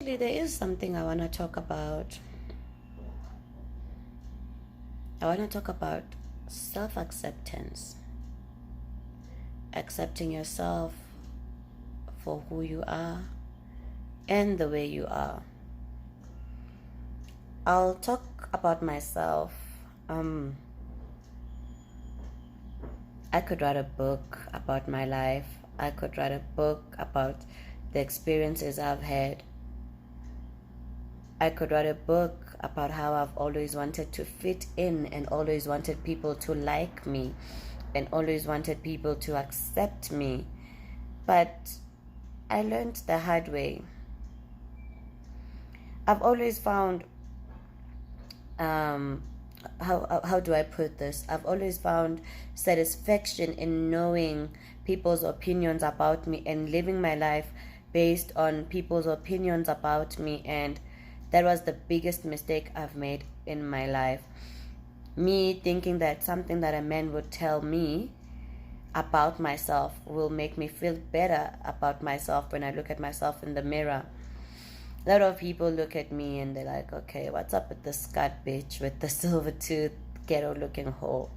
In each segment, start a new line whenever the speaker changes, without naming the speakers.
There is something I want to talk about. I want to talk about self-acceptance. Accepting yourself for who you are and the way you are. I'll talk about myself. I could write a book about my life. I could write a book about the experiences I've had. I could write a book about how I've always wanted to fit in and always wanted people to like me and always wanted people to accept me. But I learned the hard way. I've always found, how do I put this? I've always found satisfaction in knowing people's opinions about me and living my life based on people's opinions about me, and that was the biggest mistake I've made in my life. Me thinking that something that a man would tell me about myself will make me feel better about myself when I look at myself in the mirror. A lot of people look at me and they're like, okay, what's up with the scut bitch with the silver tooth, ghetto looking hoe,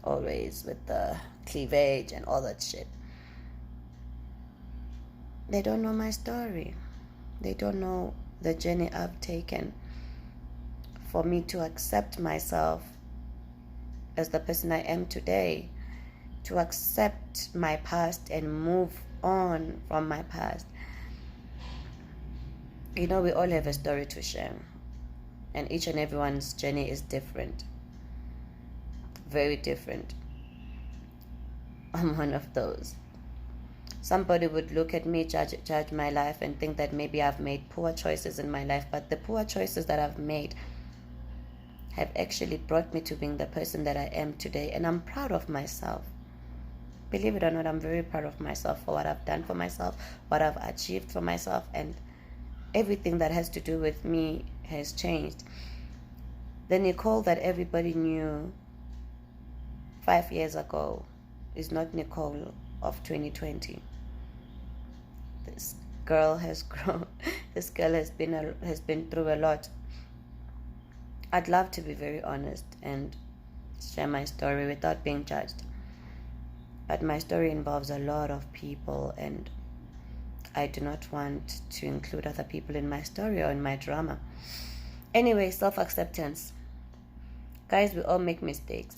always with the cleavage and all that shit. They don't know my story. They don't know the journey I've taken for me to accept myself as the person I am today, to accept my past and move on from my past. You know, we all have a story to share, and each and everyone's journey is different, very different. I'm one of those. Somebody would look at me, judge my life, and think that maybe I've made poor choices in my life, but the poor choices that I've made have actually brought me to being the person that I am today, and I'm proud of myself. Believe it or not, I'm very proud of myself for what I've done for myself, what I've achieved for myself, and everything that has to do with me has changed. The Nicole that everybody knew 5 years ago is not Nicole of 2020. This girl has grown. This girl has been through a lot. I'd love to be very honest and share my story without being judged. But my story involves a lot of people, and I do not want to include other people in my story or in my drama. Anyway, self-acceptance. Guys, we all make mistakes.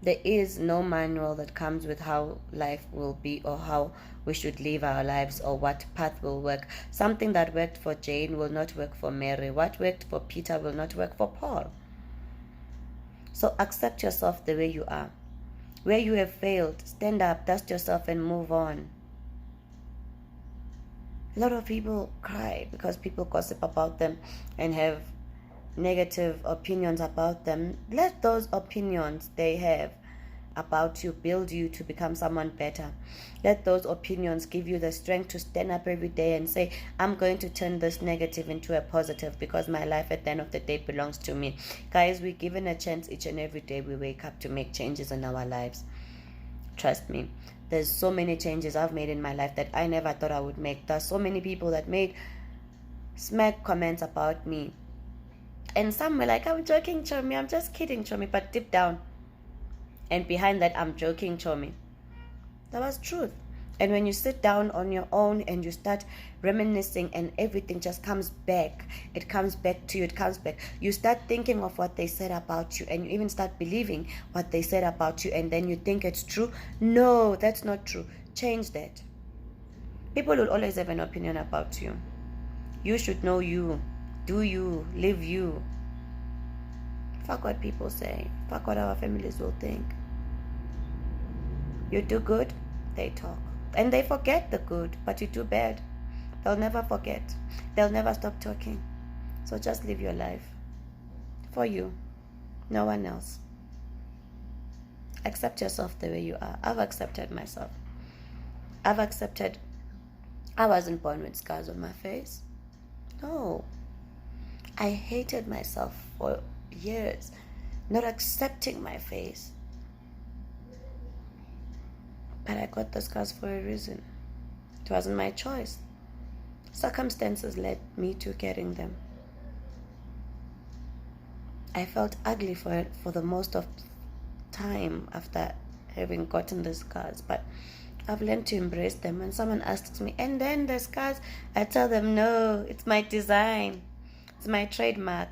There is no manual that comes with how life will be or how we should live our lives or what path will work. Something that worked for Jane will not work for Mary. What worked for Peter will not work for Paul. So accept yourself the way you are. Where you have failed, stand up, dust yourself and move on. A lot of people cry because people gossip about them and have negative opinions about them. Let those opinions they have about you build you to become someone better. Let those opinions give you the strength to stand up every day and say, I'm going to turn this negative into a positive because my life at the end of the day belongs to me. Guys, we're given a chance each and every day we wake up to make changes in our lives. Trust me. There's so many changes I've made in my life that I never thought I would make. There's so many people that made smack comments about me. And some were like, I'm joking, Chomi. I'm just kidding, Chomi. But deep down, and behind that, I'm joking, Chomi. That was truth. And when you sit down on your own and you start reminiscing and everything just comes back, it comes back to you, it comes back. You start thinking of what they said about you and you even start believing what they said about you, and then you think it's true. No, that's not true. Change that. People will always have an opinion about you. You should know you. Do you. Live you. Fuck what people say. Fuck what our families will think. You do good, they talk. And they forget the good, but you do bad. They'll never forget. They'll never stop talking. So just live your life. For you. No one else. Accept yourself the way you are. I've accepted myself. I've accepted I wasn't born with scars on my face. No. I hated myself for years, not accepting my face. But I got the scars for a reason. It wasn't my choice. Circumstances led me to getting them. I felt ugly for the most of time after having gotten the scars, but I've learned to embrace them. When someone asks me, and then the scars, I tell them, no, it's my design, it's my trademark.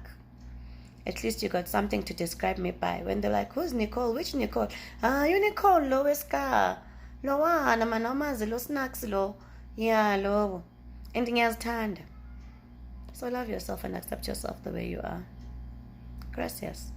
At least you got something to describe me by. When they're like, who's Nicole? Which Nicole? You Nicole, lo scar. Lo wana manomazi lo snacks lo. Yeah, lo. And ngiyazithanda. So love yourself and accept yourself the way you are. Gracias.